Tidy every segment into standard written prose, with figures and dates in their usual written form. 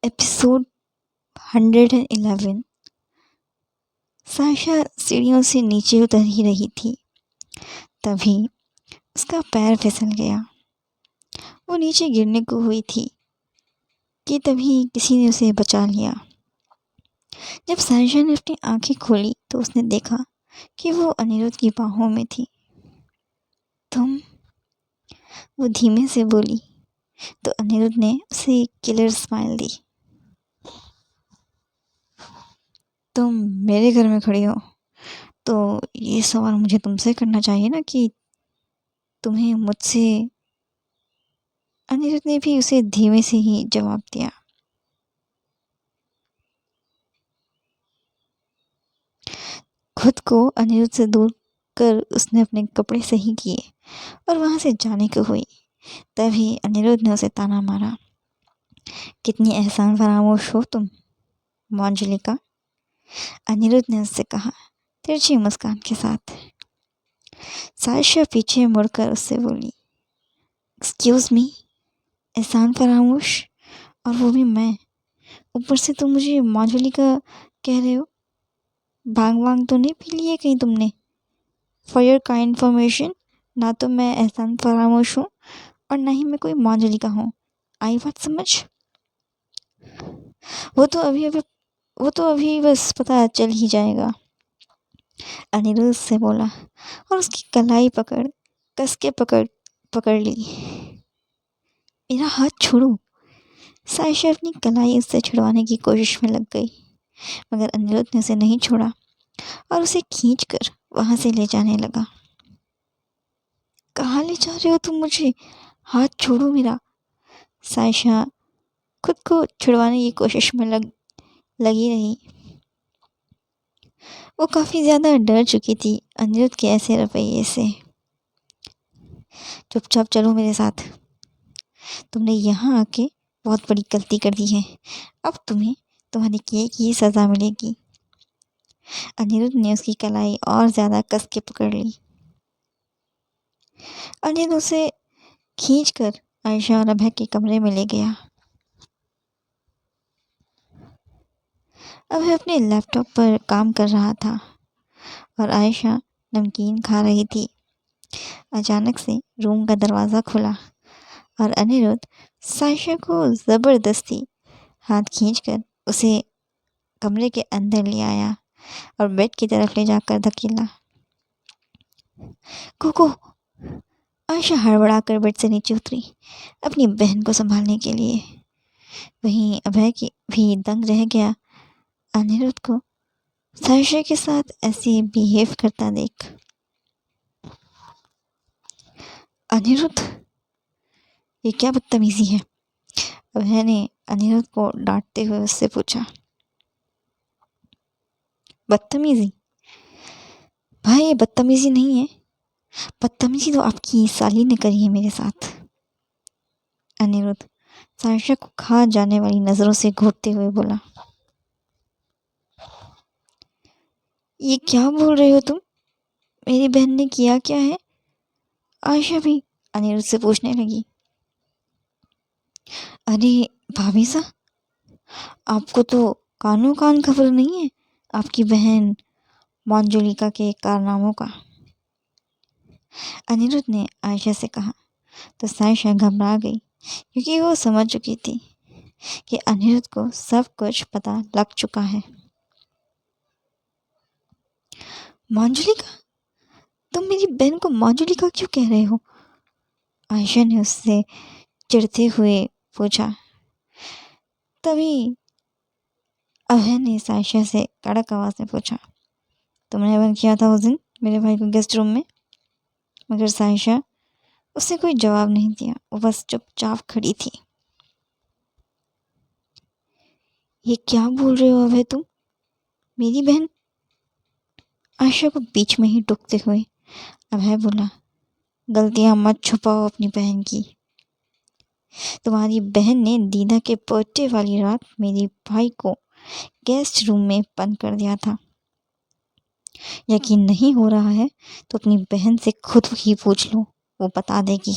Episode 111। Sasha सीढ़ियों से नीचे उतर ही रही थी, तभी उसका पैर फिसल गया। वो नीचे गिरने को हुई थी कि तभी किसी ने उसे बचा लिया। जब साशा ने अपनी आंखें खोली तो उसने देखा कि वो अनिरुद्ध की बाहों में थी। तुम, वो धीमे से बोली तो अनिरुद्ध ने उसे एक किलर स्माइल दी। तुम मेरे घर में खड़ी हो तो ये सवाल मुझे तुमसे करना चाहिए ना कि तुम्हें मुझसे। अनिरुद्ध ने भी उसे धीमे से ही जवाब दिया। खुद को अनिरुद्ध से दूर कर उसने अपने कपड़े सही किए और वहां से जाने को हुई। तभी अनिरुद्ध ने उसे ताना मारा। कितनी एहसान फरामोश हो तुम मंजुलिका, अनिरुद्ध ने उससे कहा तिरछी मुस्कान के साथ। सायशा पीछे मुड़कर उससे बोली, एक्सक्यूज मी, एहसान फरामोश, और वो भी मैं। ऊपर से तुम मुझे मंजुलिका कह रहे हो। भांग वांग तो नहीं पी लिए कहीं तुमने? फॉर योर काइंड इन्फॉर्मेशन, ना तो मैं एहसान फरामोश हूँ और ना ही मैं कोई मंजुलिका हूँ। आई बात समझ? वो तो अभी अभी वो तो अभी बस पता चल ही जाएगा, अनिरुद्ध से बोला और उसकी कलाई कस के पकड़ ली। मेरा हाथ छोड़ो। सायशा अपनी कलाई उससे छुड़वाने की कोशिश में लग गई, मगर अनिरुद्ध ने उसे नहीं छोड़ा और उसे खींचकर वहां से ले जाने लगा। कहाँ ले जा रहे हो तुम मुझे? हाथ छोड़ो मेरा। सायशा खुद को छुड़वाने की कोशिश में लगी रही। वो काफ़ी ज़्यादा डर चुकी थी अनिरुद्ध के ऐसे रवैये से। चुपचाप चलो मेरे साथ। तुमने यहाँ आके बहुत बड़ी गलती कर दी है। अब तुम्हें तुम्हारे किए की सज़ा मिलेगी। अनिरुद्ध ने उसकी कलाई और ज़्यादा कस के पकड़ ली। अनिरुद्ध उसे खींचकर आयशा और अभय के कमरे में ले गया। अभय अपने लैपटॉप पर काम कर रहा था और आयशा नमकीन खा रही थी। अचानक से रूम का दरवाज़ा खुला और अनिरुद्ध सायशा को ज़बरदस्ती हाथ खींचकर उसे कमरे के अंदर ले आया और बेड की तरफ ले जाकर धकेला। कोको, आयशा हड़बड़ाकर बेड से नीचे उतरी अपनी बहन को संभालने के लिए। वहीं अभय की भी दंग रह गया अनिरुद्ध को सायशा के साथ ऐसे बिहेव करता देख। अनिरुद्ध, ये क्या बदतमीजी है? अभय ने अनिरुद्ध को डांटते हुए उससे पूछा। बदतमीजी? भाई, ये बदतमीजी नहीं है। बदतमीजी तो आपकी साली ने करी है मेरे साथ। अनिरुद्ध सायशा को खा जाने वाली नजरों से घूरते हुए बोला। ये क्या बोल रहे हो तुम? मेरी बहन ने किया क्या है? आयशा भी अनिरुद्ध से पूछने लगी। अरे भाभी सा, आपको तो कानो कान खबर नहीं है आपकी बहन मंजुलिका के कारनामों का? अनिरुद्ध ने आयशा से कहा तो सायशा घबरा गई, क्योंकि वो समझ चुकी थी कि अनिरुद्ध को सब कुछ पता लग चुका है। मंजुलिका? तुम मेरी बहन को मंजुलिका क्यों कह रहे हो? आयशा ने उससे चिढ़ते हुए पूछा। तभी अभय ने सायशा से कड़क आवाज में पूछा, तुमने बंद किया था उस दिन मेरे भाई को गेस्ट रूम में? मगर सायशा, उसने कोई जवाब नहीं दिया। वो बस चुपचाप खड़ी थी। ये क्या बोल रहे हो अभय तुम? मेरी बहन? आयशा को बीच में ही टोकते हुए अभय बोला, गलतियां मत छुपाओ अपनी बहन की। तुम्हारी बहन ने दीदा के बर्थडे वाली रात मेरे भाई को गेस्ट रूम में बंद कर दिया था। यकीन नहीं हो रहा है तो अपनी बहन से खुद ही पूछ लो, वो बता देगी।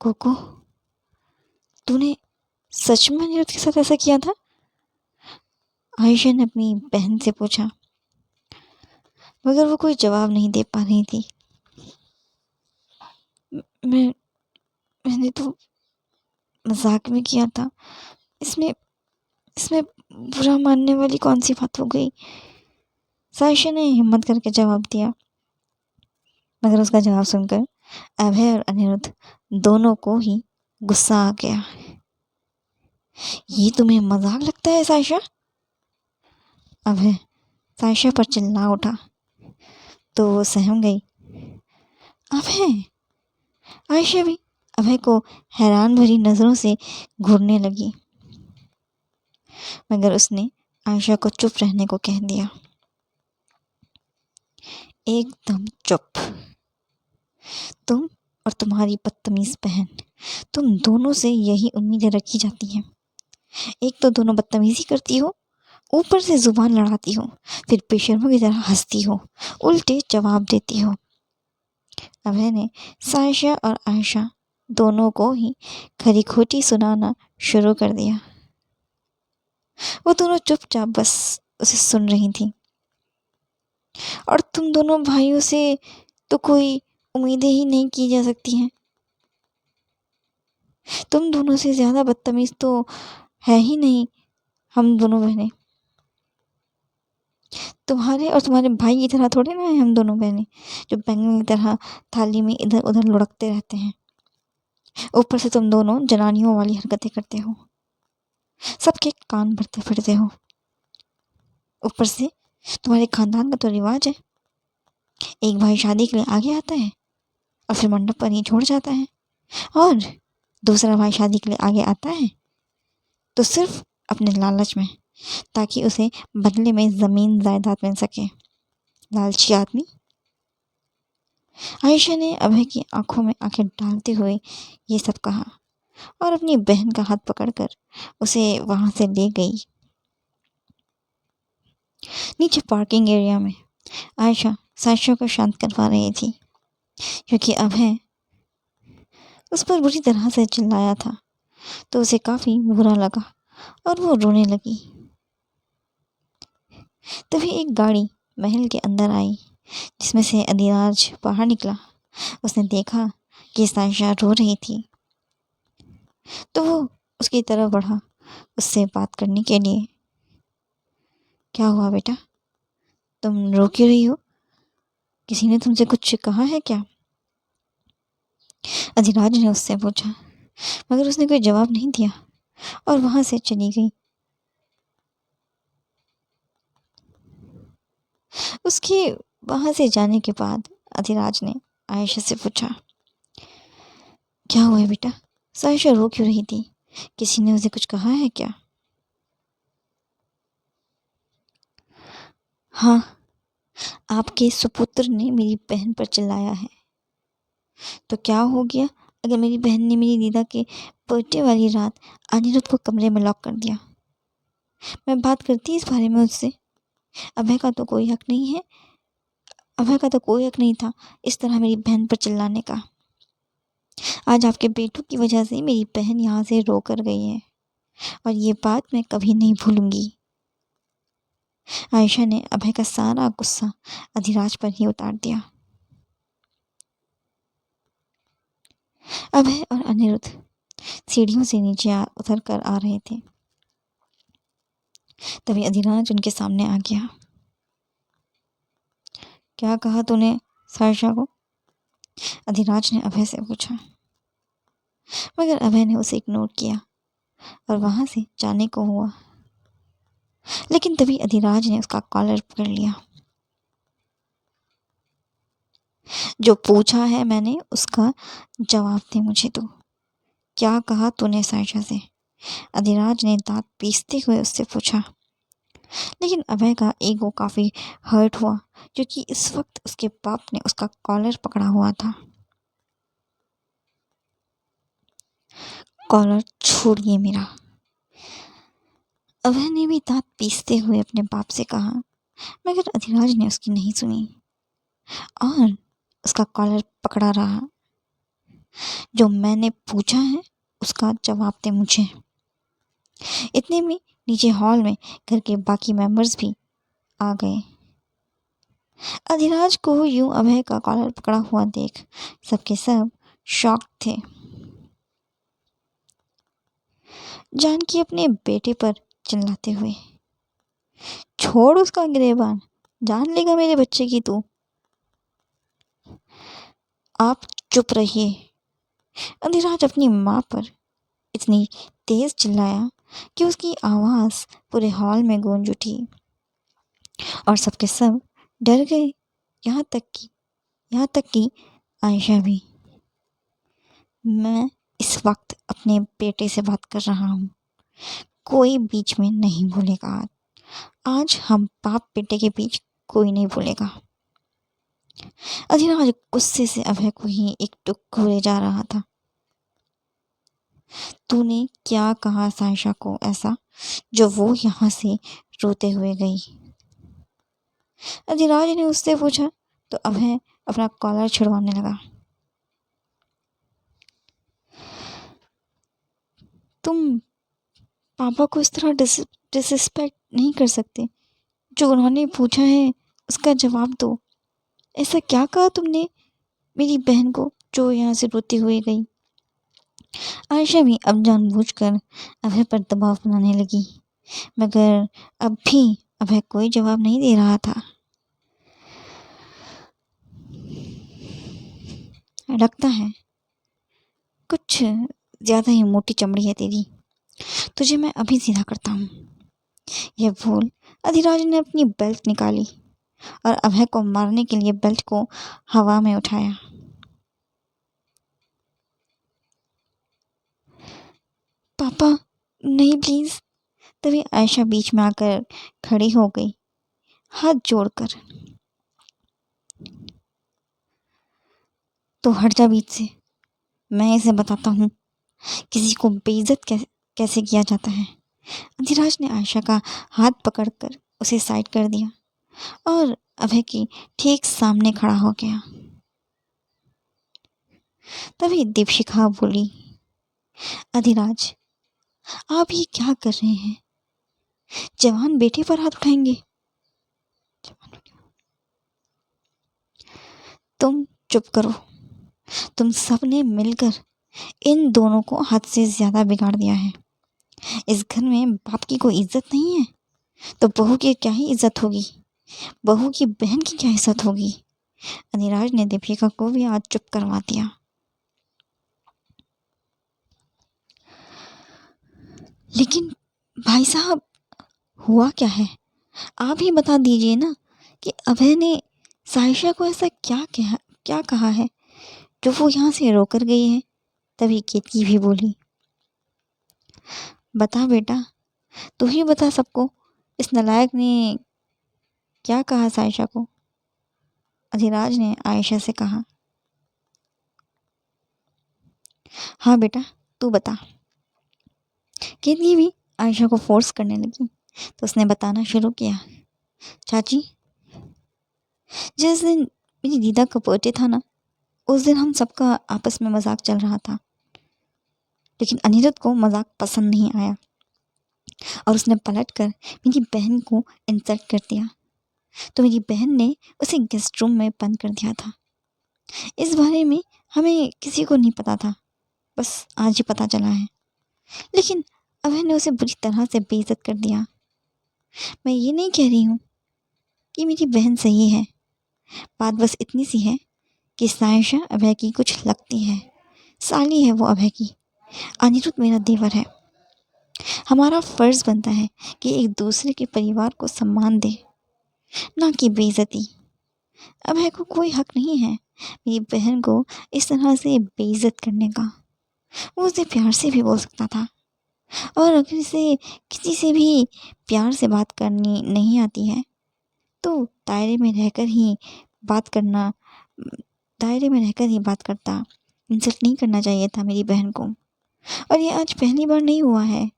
कोको, तूने सच में अनिरुद्ध के साथ ऐसा किया था? आयशा ने अपनी बहन से पूछा, मगर वो कोई जवाब नहीं दे पा रही थी। मैं मैंने तो मजाक में किया था। इसमें इसमें बुरा मानने वाली कौन सी बात हो गई? सायशा ने हिम्मत करके जवाब दिया, मगर उसका जवाब सुनकर अभय और अनिरुद्ध दोनों को ही गुस्सा आ गया। ये तुम्हें मजाक लगता है सायशा? अभय सायशा पर चिल्ला उठा तो वो सहम गई। अभय! आयशा भी अभय को हैरान भरी नजरों से घूरने लगी, मगर उसने आयशा को चुप रहने को कह दिया। एकदम चुप। तुम और तुम्हारी बदतमीज बहन, तुम दोनों से यही उम्मीदें रखी जाती हैं। एक तो दोनों बदतमीजी करती हो, ऊपर से जुबान लड़ाती हो, फिर बेशर्मों की तरह हंसती हो, उल्टे जवाब देती हो। अभय ने सायशा और आयशा दोनों को ही खरी खोटी सुनाना शुरू कर दिया। वो दोनों चुपचाप बस उसे सुन रही थी। और तुम दोनों भाइयों से तो कोई उम्मीदें ही नहीं की जा सकती हैं। तुम दोनों से ज़्यादा बदतमीज तो है ही नहीं हम दोनों बहनें। तुम्हारे और तुम्हारे भाई की तरह थोड़े ना है हम दोनों बहनें, जो बैंगन की तरह थाली में इधर उधर लुढ़कते रहते हैं। ऊपर से तुम दोनों जनानियों वाली हरकतें करते हो, सबके कान भरते फिरते हो। ऊपर से तुम्हारे खानदान का तो रिवाज है, एक भाई शादी के लिए आगे आता है और फिर मंडप पर ही छोड़ जाता है, और दूसरा भाई शादी के लिए आगे आता है तो सिर्फ अपने लालच में, ताकि उसे बदले में ज़मीन जायदाद मिल सके। लालची आदमी। आयशा ने अभय की आंखों में आंखें डालते हुए ये सब कहा और अपनी बहन का हाथ पकड़कर उसे वहां से ले गई। नीचे पार्किंग एरिया में आयशा सायशा को शांत करवा रही थी, क्योंकि अभय उस पर बुरी तरह से चिल्लाया था तो उसे काफ़ी बुरा लगा और वो रोने लगी। तभी एक गाड़ी महल के अंदर आई, जिसमें से अधिराज बाहर निकला। उसने देखा कि सायशा रो रही थी तो वो उसकी तरफ बढ़ा उससे बात करने के लिए। क्या हुआ बेटा, तुम रो क्यों रही हो? किसी ने तुमसे कुछ कहा है क्या? अधिराज ने उससे पूछा, मगर उसने कोई जवाब नहीं दिया और वहां से चली गई। उसके वहां से जाने के बाद अधिराज ने आयशा से पूछा, क्या हुआ है बेटा, सायशा रो क्यों रही थी? किसी ने उसे कुछ कहा है क्या? हाँ, आपके सुपुत्र ने मेरी बहन पर चिल्लाया है। तो क्या हो गया अगर मेरी बहन ने मेरी दीदा के बर्थडे वाली रात अनिरुद्ध को कमरे में लॉक कर दिया? मैं बात करती इस बारे में उससे। अभय का तो कोई हक नहीं है, अभय का तो कोई हक नहीं था इस तरह मेरी बहन पर चिल्लाने का। आज आपके बेटों की वजह से मेरी बहन यहाँ से रो कर गई है और ये बात मैं कभी नहीं भूलूंगी। आयशा ने अभय का सारा गुस्सा अधिराज पर ही उतार दिया। अभय और अनिरुद्ध सीढ़ियों से नीचे उतर कर आ रहे थे, तभी अधिराज उनके सामने आ गया। क्या कहा तूने सायशा को? अधिराज ने अभय से पूछा, मगर अभय ने उसे इग्नोर किया और वहां से जाने को हुआ। लेकिन तभी अधिराज ने उसका कॉलर पकड़ लिया। जो पूछा है मैंने उसका जवाब दे मुझे तू। क्या कहा तूने सायशा से? अधिराज ने दांत पीसते हुए उससे पूछा। लेकिन अभय का ईगो काफी हर्ट हुआ, क्योंकि इस वक्त उसके बाप ने उसका कॉलर पकड़ा हुआ था। कॉलर छोड़िए मेरा। अभय ने भी दांत पीसते हुए अपने बाप से कहा, मगर अधिराज ने उसकी नहीं सुनी और उसका कॉलर पकड़ा रहा। जो मैंने पूछा है उसका जवाब दे मुझे। इतने में नीचे हॉल में घर के बाकी मेंबर्स भी आ गए। अधिराज को यूं अभय का कॉलर पकड़ा हुआ देख सबके सब शॉक थे। जानकी अपने बेटे पर चिल्लाते हुए, छोड़ उसका गिरेबान, जान लेगा मेरे बच्चे की तू। आप चुप रहिए। अधिराज अपनी माँ पर इतनी तेज चिल्लाया कि उसकी आवाज पूरे हॉल में गूंज उठी और सबके सब डर गए, यहाँ तक कि आयशा भी। मैं इस वक्त अपने बेटे से बात कर रहा हूँ, कोई बीच में नहीं बोलेगा। आज हम बाप बेटे के बीच कोई नहीं बोलेगा। अधिराज गुस्से से अभय को ही एक टुक घूरे जा रहा था। तूने क्या कहा सायशा को ऐसा जो वो यहाँ से रोते हुए गई? अधिराज ने उससे पूछा तो अभय अपना कॉलर छुड़वाने लगा। तुम पापा को इस तरह डिसरिस्पेक्ट नहीं कर सकते। जो उन्होंने पूछा है उसका जवाब दो। ऐसा क्या कहा तुमने मेरी बहन को जो यहाँ से रोती हुई गई? आयशा भी अब जानबूझकर अभय पर दबाव बनाने लगी, मगर अब भी अभय कोई जवाब नहीं दे रहा था। लगता है कुछ ज्यादा ही मोटी चमड़ी है तेरी, तुझे मैं अभी सीधा करता हूँ। यह बोल अधिराज ने अपनी बेल्ट निकाली और अभय को मारने के लिए बेल्ट को हवा में उठाया। पापा नहीं प्लीज। तभी आयशा बीच में आकर खड़ी हो गई, हाथ जोड़कर। तो हट जा बीच से, मैं इसे बताता हूँ किसी को बेइज्जत कैसे किया जाता है। अधिराज ने आयशा का हाथ पकड़कर उसे साइड कर दिया और अभय की ठीक सामने खड़ा हो गया। तभी दीपशिखा बोली, अधिराज आप ये क्या कर रहे हैं? जवान बेटे पर हाथ उठाएंगे? तुम चुप करो। तुम सबने मिलकर इन दोनों को हद से ज्यादा बिगाड़ दिया है। इस घर में बाप की कोई इज्जत नहीं है तो बहू की क्या ही इज्जत होगी? बहू की बहन की क्या इज्जत होगी? अधिराज ने दीपिका को भी आज चुप करवा दिया। लेकिन भाई साहब हुआ क्या है? आप ही बता दीजिए ना कि अभय ने सायशा को ऐसा क्या कहा है जो वो यहाँ से रोकर गई है। तभी केतकी भी बोली, बता बेटा, तू ही बता सबको, इस नालायक ने क्या कहा सायशा को? अधिराज ने आयशा से कहा। हाँ बेटा तू बता। केतकी भी आयशा को फोर्स करने लगी तो उसने बताना शुरू किया। चाची, जिस दिन मेरी दीदा का बर्थडे था ना, उस दिन हम सबका आपस में मजाक चल रहा था, लेकिन अनिरुद्ध को मजाक पसंद नहीं आया और उसने पलटकर मेरी बहन को इंसल्ट कर दिया। तो मेरी बहन ने उसे गेस्ट रूम में बंद कर दिया था। इस बारे में हमें किसी को नहीं पता था, बस आज ही पता चला है। लेकिन अभय ने उसे बुरी तरह से बेइज्जत कर दिया। मैं ये नहीं कह रही हूँ कि मेरी बहन सही है, बात बस इतनी सी है कि सायशा अभय की कुछ लगती है, साली है वो अभय की। अनिरुद्ध मेरा देवर है। हमारा फर्ज बनता है कि एक दूसरे के परिवार को सम्मान दे, ना कि बेइज्जती। अभय को कोई हक नहीं है मेरी बहन को इस तरह से बेइज्जत करने का। वो उसे प्यार से भी बोल सकता था, और अगर इसे किसी से भी प्यार से बात करनी नहीं आती है तो दायरे में रहकर ही बात करता। इंसल्ट नहीं करना चाहिए था मेरी बहन को। और ये आज पहली बार नहीं हुआ है,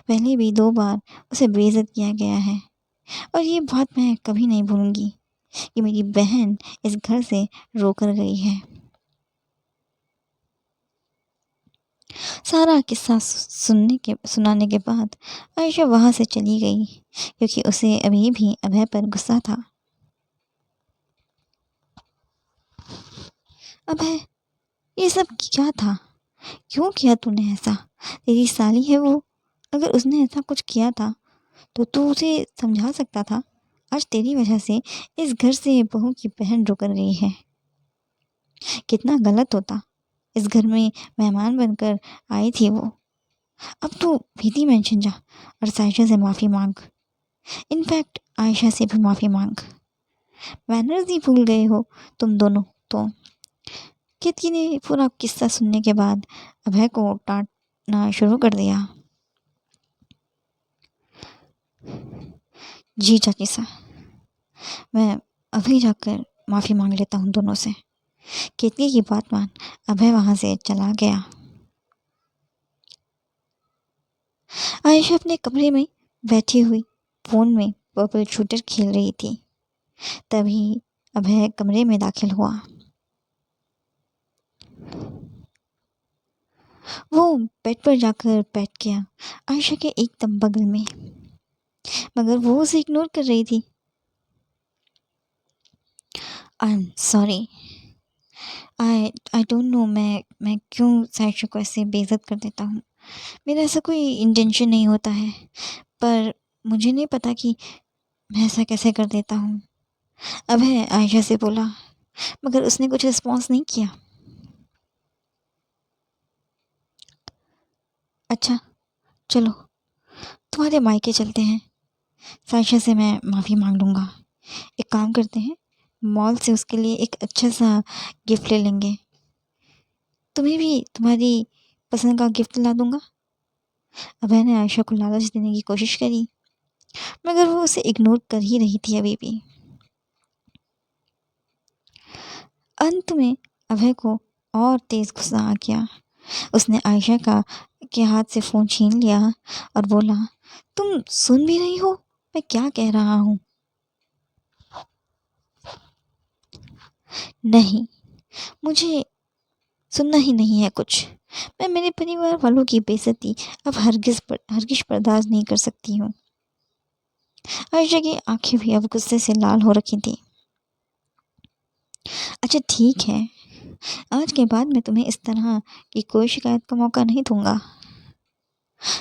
पहले भी 2 बार उसे बेइज्जत किया गया है। और ये बात मैं कभी नहीं भूलूंगी कि मेरी बहन इस घर से रोकर गई है। सारा किस्सा सुनाने के बाद आयशा वहाँ से चली गई, क्योंकि उसे अभी भी अभय पर गुस्सा था। अभय, ये सब क्या था? क्यों किया तूने ऐसा? तेरी साली है वो, अगर उसने ऐसा कुछ किया था तो तू उसे समझा सकता था। आज तेरी वजह से इस घर से बहू की बहन रुक गई है। कितना गलत होता। इस घर में मेहमान बनकर आई थी वो। अब तू भीति मेंशन जा और सायशा से माफ़ी मांग। इनफैक्ट आयशा से भी माफ़ी मांग। मैनर्स ही भूल गए हो तुम दोनों तो। केतकी ने पूरा किस्सा सुनने के बाद अभय को डांटना शुरू कर दिया। जी चाची साहब, मैं अभी जाकर माफ़ी मांग लेता हूँ दोनों से। केतकी की बात मान अभय वहाँ से चला गया। आयशा अपने कमरे में बैठी हुई फ़ोन में पर्पल शूटर खेल रही थी। तभी अभय कमरे में दाखिल हुआ। वो बेड पर जाकर बैठ गया आयशा के एकदम बगल में, मगर वो उसे इग्नोर कर रही थी। I am sorry, I don't know मैं क्यों सायशा को ऐसे बेइज्जत कर देता हूँ। मेरा ऐसा कोई इंटेंशन नहीं होता है, पर मुझे नहीं पता कि मैं ऐसा कैसे कर देता हूँ। अभय आयशा से बोला, मगर उसने कुछ रिस्पॉन्स नहीं किया। अच्छा चलो, तुम्हारे मायके चलते हैं। सायशा से मैं माफ़ी मांग लूँगा। एक काम करते हैं, मॉल से उसके लिए एक अच्छा सा गिफ्ट ले लेंगे। तुम्हें भी तुम्हारी पसंद का गिफ्ट ला दूँगा। अभय ने आयशा को लालच देने की कोशिश करी, मगर वो उसे इग्नोर कर ही रही थी अभी भी। अंत में अभय को और तेज़ गुस्सा आ गया। उसने आयशा का के हाथ से फ़ोन छीन लिया और बोला, तुम सुन भी रही हो मैं क्या कह रहा हूँ? नहीं, मुझे सुनना ही नहीं है कुछ। मैं मेरे परिवार वालों की बेइज्जती अब हरगिज़ बर्दाश्त नहीं कर सकती हूँ। आयशा की आंखें भी अब गुस्से से लाल हो रखी थी। अच्छा ठीक है, आज के बाद मैं तुम्हें इस तरह की कोई शिकायत का मौका नहीं दूंगा।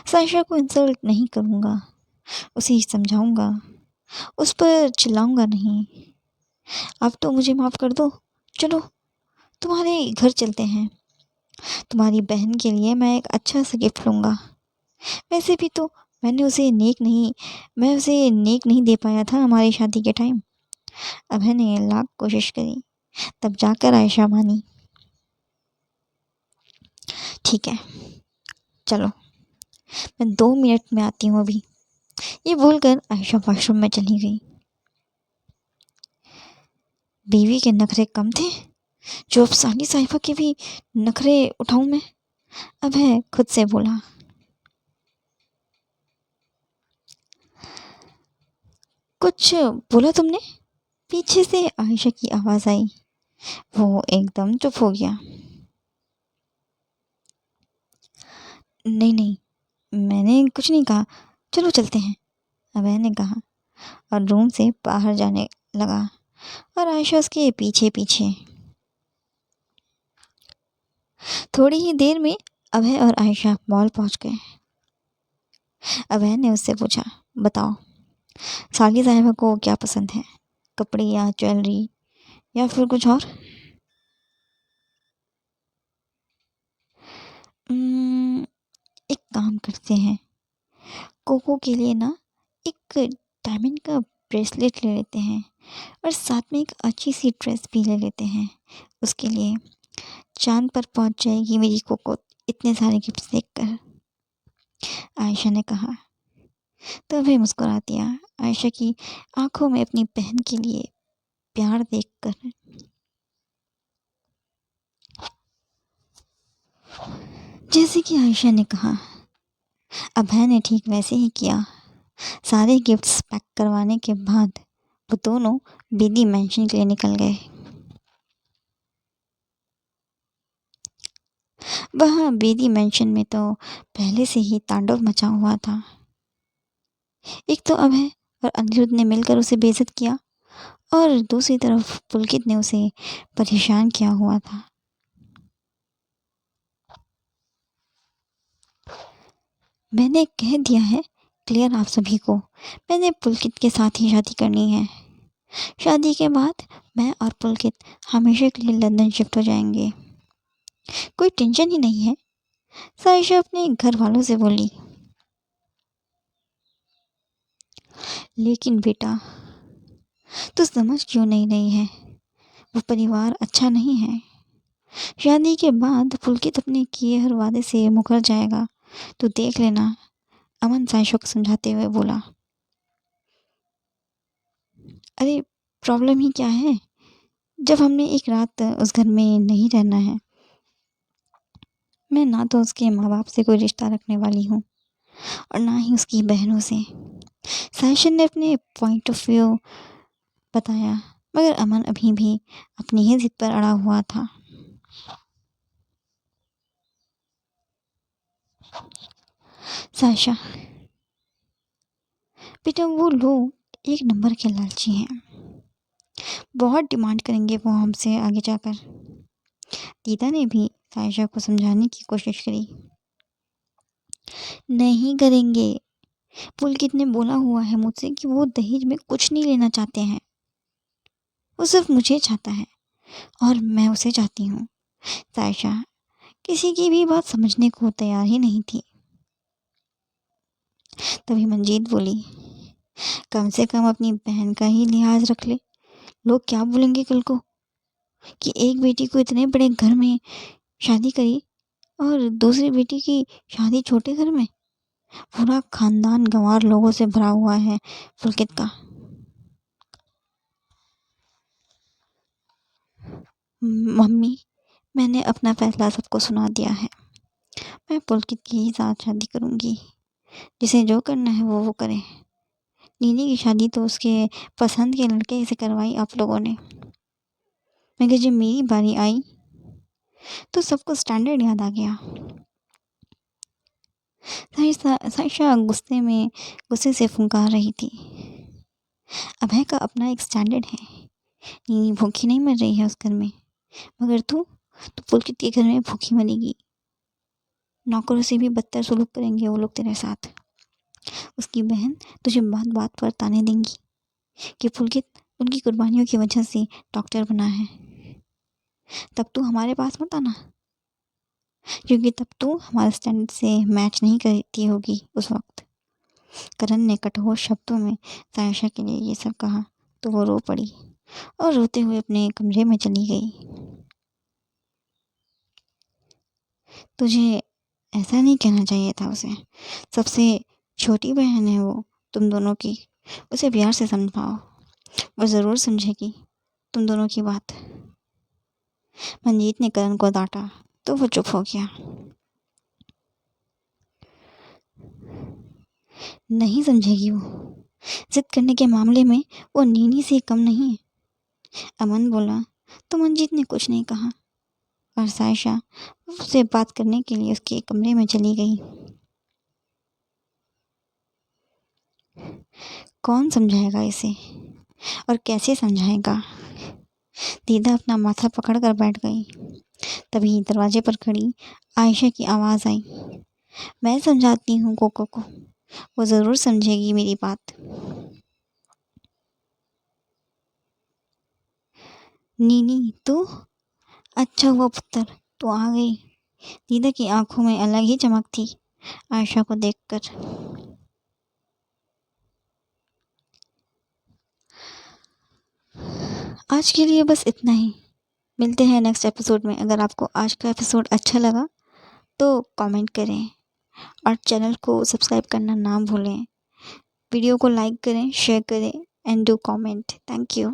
सायशा को इंसल्ट नहीं करूँगा, उसे समझाऊंगा, उस पर चिल्लाऊंगा नहीं। अब तो मुझे माफ़ कर दो। चलो तुम्हारे घर चलते हैं। तुम्हारी बहन के लिए मैं एक अच्छा सा गिफ्ट लूँगा। वैसे भी तो मैं उसे नेक नहीं दे पाया था हमारी शादी के टाइम। अभय ने लाख कोशिश करी, तब जाकर आयशा मानी। ठीक है चलो, मैं 2 मिनट में आती हूँ अभी। ये बोलकर आयशा वॉशरूम में चली गई। बीवी के नखरे कम थे जो अब साली साहिबा के भी नखरे उठाऊं मैं? अभय खुद से बोला। कुछ बोला तुमने? पीछे से आयशा की आवाज़ आई। वो एकदम चुप हो गया। नहीं नहीं, मैंने कुछ नहीं कहा, चलो चलते हैं, अभय ने कहा और रूम से बाहर जाने लगा और आयशा उसके पीछे पीछे। थोड़ी ही देर में अभय और आयशा मॉल पहुंच गए। अभय ने उससे पूछा, बताओ साली साहिबा को क्या पसंद है, कपड़े या ज्वेलरी या फिर कुछ और? "उम्म, एक काम करते हैं, कोको के लिए ना एक डायमंड का ब्रेसलेट ले लेते हैं और साथ में एक अच्छी सी ड्रेस भी ले लेते हैं उसके लिए। चांद पर पहुंच जाएगी मेरी कोको इतने सारे गिफ्ट्स देखकर", आयशा ने कहा। तभी मुस्कुरा दिया आयशा की आंखों में अपनी बहन के लिए प्यार देखकर। जैसे कि आयशा ने कहा, अभय ने ठीक वैसे ही किया। सारे गिफ्ट्स पैक करवाने के बाद वो दोनों बेदी मैंशन के लिए निकल गए। वहाँ बेदी मेंशन में तो पहले से ही तांडव मचा हुआ था। एक तो अभय और अनिरुद्ध ने मिलकर उसे बेइज्जत किया और दूसरी तरफ पुलकित ने उसे परेशान किया हुआ था। मैंने कह दिया है क्लियर आप सभी को, मैंने पुलकित के साथ ही शादी करनी है। शादी के बाद मैं और पुलकित हमेशा के लिए लंदन शिफ्ट हो जाएंगे, कोई टेंशन ही नहीं है, साइशा अपने घर वालों से बोली। लेकिन बेटा तू समझ क्यों नहीं रही है, वो परिवार अच्छा नहीं है। शादी के बाद पुलकित अपने किए हर वादे से मुकर जाएगा, तो देख लेना, अमन साइशा को समझाते हुए बोला। अरे प्रॉब्लम ही क्या है, जब हमने एक रात उस घर में नहीं रहना है। मैं ना तो उसके माँ बाप से कोई रिश्ता रखने वाली हूँ और ना ही उसकी बहनों से। साइशा ने अपने पॉइंट ऑफ व्यू बताया, मगर अमन अभी भी अपनी ही जिद पर अड़ा हुआ था। साइशा बेटा वो लोग एक नंबर के लालची हैं, बहुत डिमांड करेंगे वो हमसे आगे जाकर। दीदा ने भी साइशा को समझाने की कोशिश करी। नहीं करेंगे, पुलकित ने बोला हुआ है मुझसे कि वो दहेज में कुछ नहीं लेना चाहते हैं, वो सिर्फ मुझे चाहता है और मैं उसे चाहती हूँ। साइशा किसी की भी बात समझने को तैयार ही नहीं थी। तभी मंजीत बोली, कम से कम अपनी बहन का ही लिहाज रख ले, लोग क्या बोलेंगे कल को कि एक बेटी को इतने बड़े घर में शादी करी और दूसरी बेटी की शादी छोटे घर में। पूरा खानदान गंवार लोगों से भरा हुआ है पुलकित का। मम्मी मैंने अपना फैसला सबको सुना दिया है, मैं पुलकित की ही साथ शादी करूंगी, जिसे जो करना है वो करे। नीनी की शादी तो उसके पसंद के लड़के से करवाई आप लोगों ने, मगर जब मेरी बारी आई तो सबको स्टैंडर्ड याद आ गया। साइशा गुस्से से फुंकार रही थी। अभय का अपना एक स्टैंडर्ड है, नीनी भूखी नहीं मर रही है उस घर में, मगर तू तो पुलकित के घर में भूखी मरेगी। नौकरों से भी बदतर सलूक करेंगे वो लोग तेरे साथ। उसकी बहन तुझे बात बात पर ताने देंगी कि पुलकित उनकी कुर्बानियों की वजह से डॉक्टर बना है। तब तू हमारे पास मत आना, क्योंकि तब तू हमारे स्टैंडर्ड से मैच नहीं करती होगी उस वक्त। करण ने कठोर शब्दों में सायशा के लिए ये सब कहा तो वो रो पड़ी और रोते हुए अपने कमरे में चली गई। तुझे ऐसा नहीं कहना चाहिए था उसे, सबसे छोटी बहन है वो तुम दोनों की, उसे प्यार से समझाओ, वो ज़रूर समझेगी तुम दोनों की बात। मंजीत ने करण को डांटा तो वो चुप हो गया। नहीं समझेगी वो, जिद करने के मामले में वो नीनी से कम नहीं है। अमन बोला तो मंजीत ने कुछ नहीं कहा और सायशा उससे बात करने के लिए उसके कमरे में चली गई। कौन समझाएगा इसे और कैसे समझाएगा? दीदा अपना माथा पकड़कर बैठ गई। तभी दरवाजे पर खड़ी आयशा की आवाज़ आई, मैं समझाती हूँ कोको को, वो ज़रूर समझेगी मेरी बात। नीनी तू, अच्छा हुआ पुत्र तू आ गई। दीदा की आंखों में अलग ही चमक थी आयशा को देखकर। आज के लिए बस इतना ही, मिलते हैं नेक्स्ट एपिसोड में। अगर आपको आज का एपिसोड अच्छा लगा तो कमेंट करें और चैनल को सब्सक्राइब करना ना भूलें। वीडियो को लाइक करें, शेयर करें and do comment. Thank you.